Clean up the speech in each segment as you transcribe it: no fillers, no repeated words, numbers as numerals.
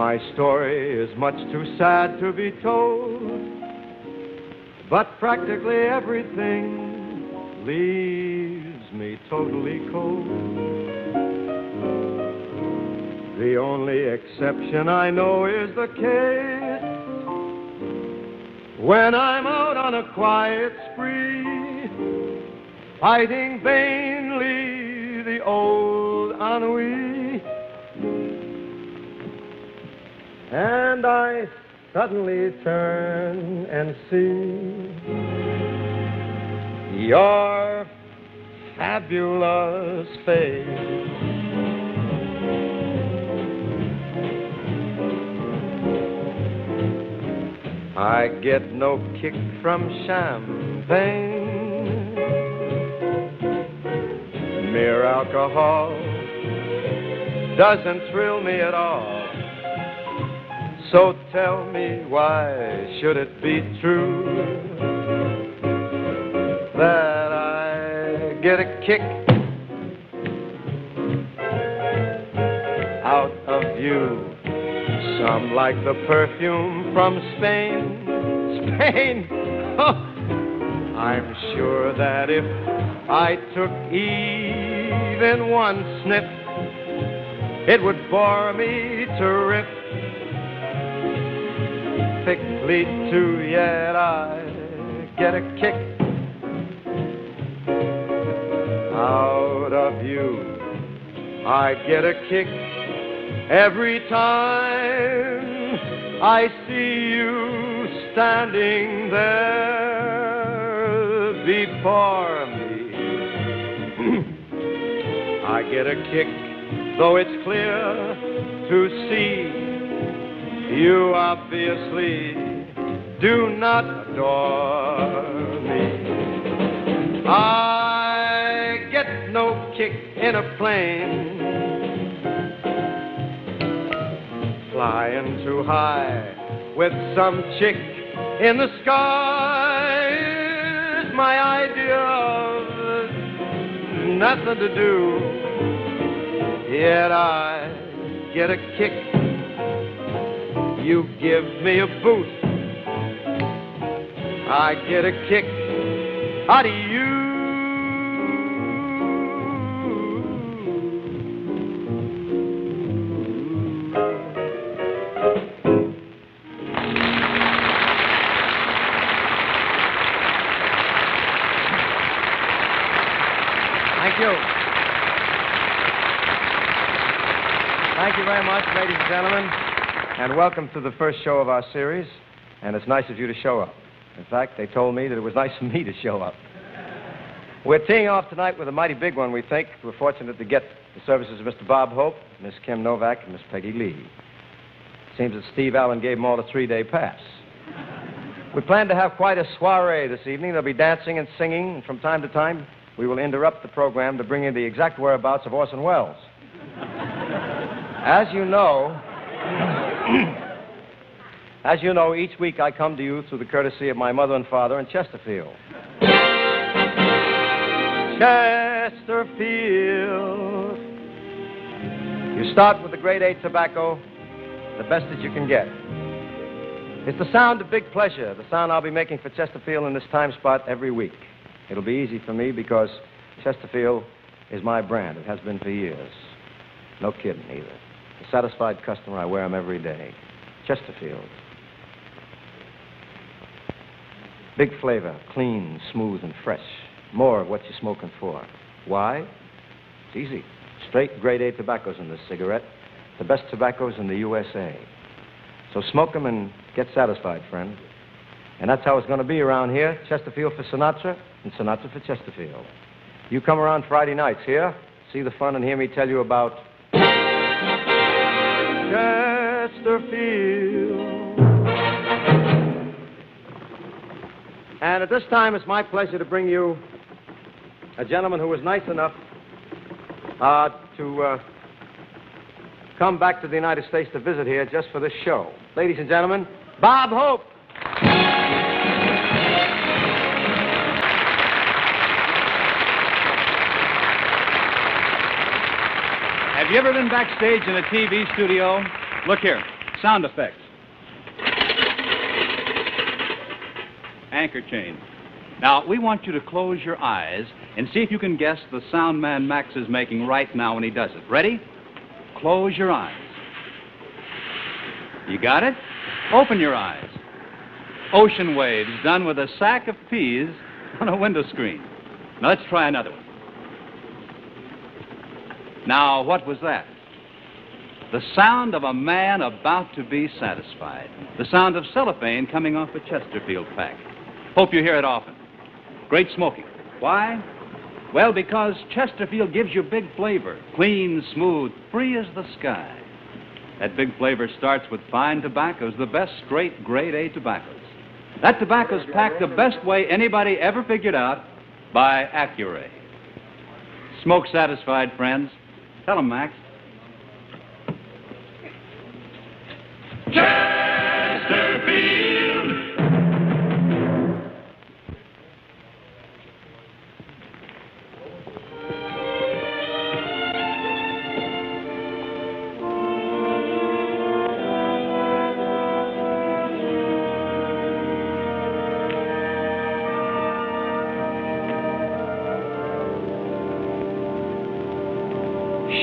My story is much too sad to be told, but practically everything leaves me totally cold. The only exception I know is the case when I'm out on a quiet spree, fighting vainly the old ennui. And I suddenly turn and see your fabulous face. I get no kick from champagne. Mere alcohol doesn't thrill me at all. So tell me, why should it be true that I get a kick out of you? Some like the perfume from Spain. Spain! Oh, I'm sure that if I took even one sniff, it would bore me to rip. Thickly too, yet I get a kick out of you. I get a kick every time I see you standing there before me. I get a kick, though it's clear to see you obviously do not adore me. I get no kick in a plane, flying too high with some chick in the sky is my idea of nothing to do. Yet I get a kick. You give me a boost, I get a kick out of you. Thank you. Thank you very much, ladies and gentlemen. And welcome to the first show of our series, and it's nice of you to show up. In fact, they told me that it was nice of me to show up. We're teeing off tonight with a mighty big one, we think. We're fortunate to get the services of Mr. Bob Hope, Miss Kim Novak, and Miss Peggy Lee. Seems that Steve Allen gave them all a 3-day pass. We plan to have quite a soiree this evening. There'll be dancing and singing, and from time to time, we will interrupt the program to bring you the exact whereabouts of Orson Welles. As you know, each week I come to you through the courtesy of my mother and father in Chesterfield. Chesterfield. You start with the grade 8 tobacco, the best that you can get. It's the sound of big pleasure, the sound I'll be making for Chesterfield in this time spot every week. It'll be easy for me because Chesterfield is my brand. It has been for years. No kidding, either. A satisfied customer, I wear them every day. Chesterfield. Big flavor, clean, smooth, and fresh. More of what you're smoking for. Why? It's easy. Straight grade A tobaccos in this cigarette. The best tobaccos in the USA. So smoke them and get satisfied, friend. And that's how it's going to be around here. Chesterfield for Sinatra and Sinatra for Chesterfield. You come around Friday nights here, see the fun and hear me tell you about Chesterfield. And at this time, it's my pleasure to bring you a gentleman who was nice enough to come back to the United States to visit here just for this show. Ladies and gentlemen, Bob Hope. Have you ever been backstage in a TV studio? Look here. Sound effects. Anchor chain. Now, we want you to close your eyes and see if you can guess the sound man Max is making right now when he does it. Ready? Close your eyes. You got it? Open your eyes. Ocean waves done with a sack of peas on a window screen. Now, let's try another one. Now, what was that? The sound of a man about to be satisfied. The sound of cellophane coming off a Chesterfield pack. Hope you hear it often. Great smoking. Why? Well, because Chesterfield gives you big flavor. Clean, smooth, free as the sky. That big flavor starts with fine tobaccos, the best straight grade A tobaccos. That tobacco's packed the best way anybody ever figured out, by Accuray. Smoke satisfied, friends. Tell 'em, Max. Chesterfield.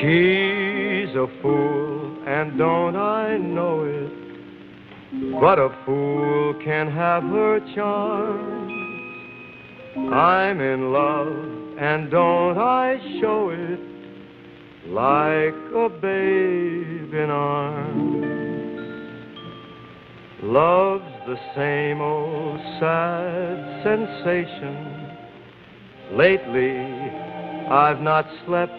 She's a fool, and don't I know it? But a fool can have her charms. I'm in love, and don't I show it like a babe in arms? Love's the same old sad sensation. Lately, I've not slept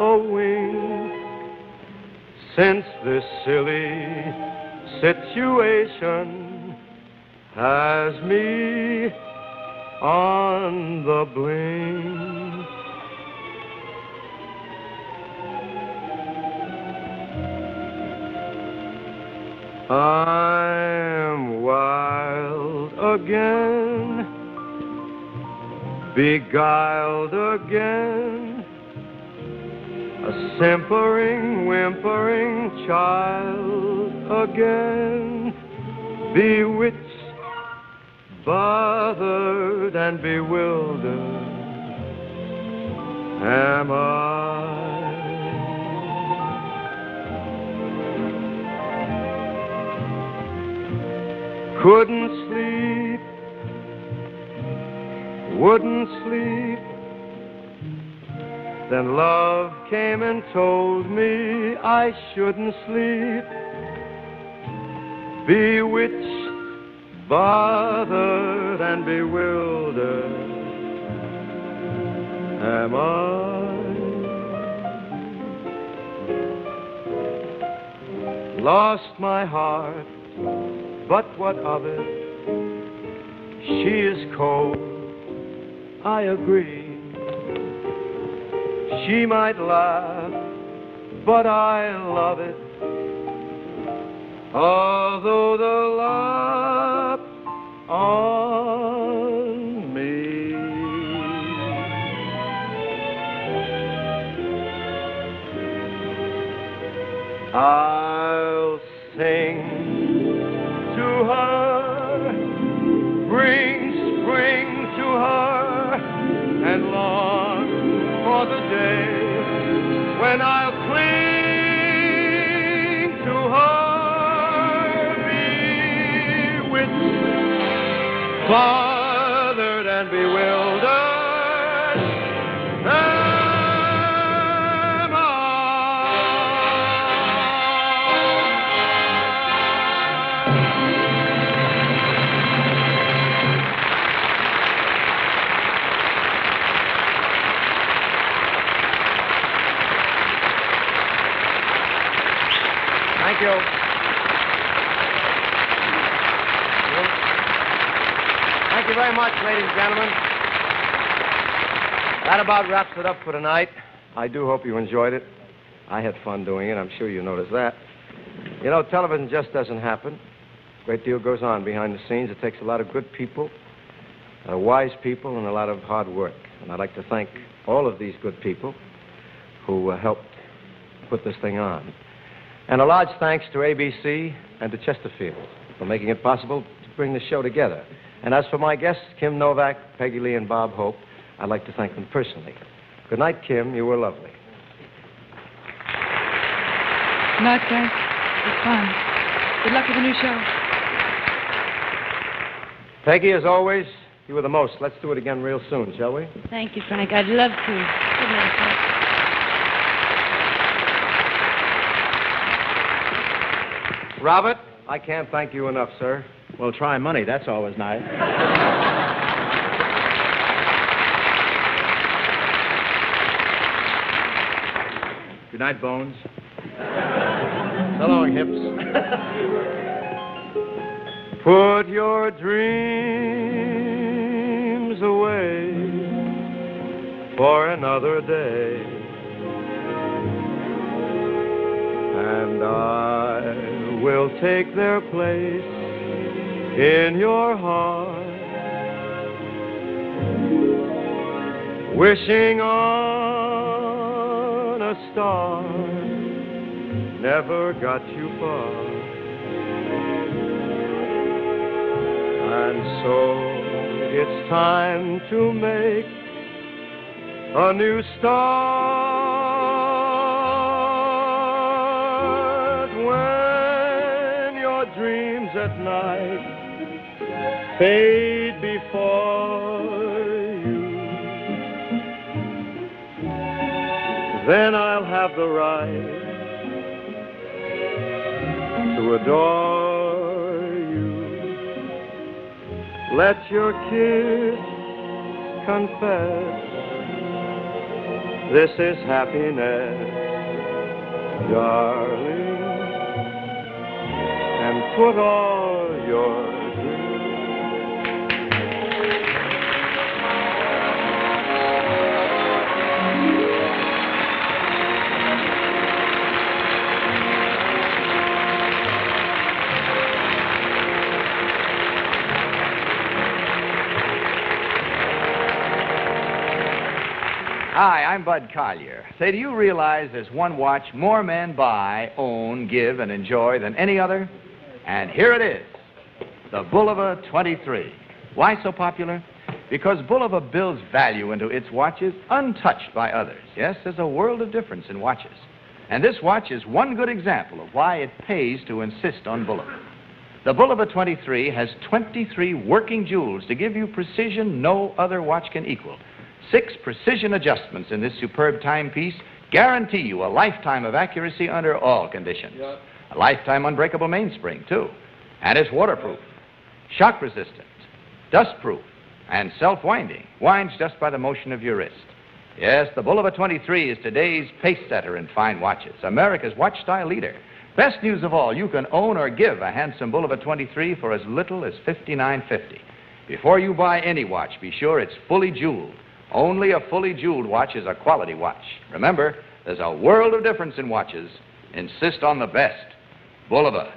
a wink since this silly situation has me on the blink. I'm wild again, beguiled again, a simpering, whimpering child again, bewitched, bothered, and bewildered am I. Couldn't sleep, wouldn't sleep. Then love came and told me I shouldn't sleep. Bewitched, bothered, and bewildered am I. Lost my heart, but what of it? She is cold, I agree. She might laugh, but I love it. Although the laugh on me. I'll sing to her, bring spring to her, and long for the day when I'll cling to her, bewitched, bothered, and bewildered am I. Thank you. Thank you very much, ladies and gentlemen. That about wraps it up for tonight. I do hope you enjoyed it. I had fun doing it. I'm sure you noticed that. You know, television just doesn't happen. A great deal goes on behind the scenes. It takes a lot of good people, wise people, and a lot of hard work. And I'd like to thank all of these good people who helped put this thing on. And a large thanks to ABC and to Chesterfield for making it possible to bring the show together. And as for my guests, Kim Novak, Peggy Lee, and Bob Hope, I'd like to thank them personally. Good night, Kim. You were lovely. Good night, Frank. It was fun. Good luck with the new show. Peggy, as always, you were the most. Let's do it again real soon, shall we? Thank you, Frank. I'd love to. Good night, Frank. Robert, I can't thank you enough, sir. Well, try money. That's always nice. Good night, Bones. So long, Hips. Put your dreams away for another day, and I will take their place in your heart, wishing on a star never got you far. And so it's time to make a new start. When your dreams at night fade before you, then I'll have the right to adore you. Let your kiss confess this is happiness, darling, and put all your Hi, I'm Bud Collier. Say, do you realize there's one watch more men buy, own, give, and enjoy than any other? And here it is, the Bulova 23. Why so popular? Because Bulova builds value into its watches untouched by others. Yes, there's a world of difference in watches. And this watch is one good example of why it pays to insist on Bulova. The Bulova 23 has 23 working jewels to give you precision no other watch can equal. 6 precision adjustments in this superb timepiece guarantee you a lifetime of accuracy under all conditions. Yep. A lifetime unbreakable mainspring, too. And it's waterproof, shock resistant, dustproof, and self-winding. Winds just by the motion of your wrist. Yes, the Bulova 23 is today's pace setter in fine watches, America's watch style leader. Best news of all, you can own or give a handsome Bulova 23 for as little as $59.50. Before you buy any watch, be sure it's fully jeweled. Only a fully jeweled watch is a quality watch. Remember, there's a world of difference in watches. Insist on the best. Bulova.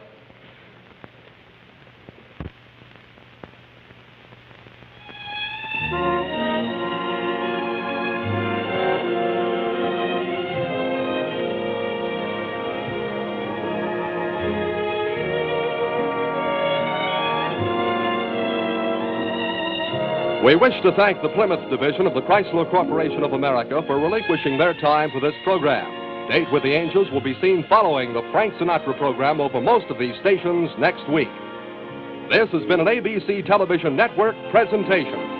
We wish to thank the Plymouth Division of the Chrysler Corporation of America for relinquishing their time for this program. Date with the Angels will be seen following the Frank Sinatra program over most of these stations next week. This has been an ABC Television Network presentation.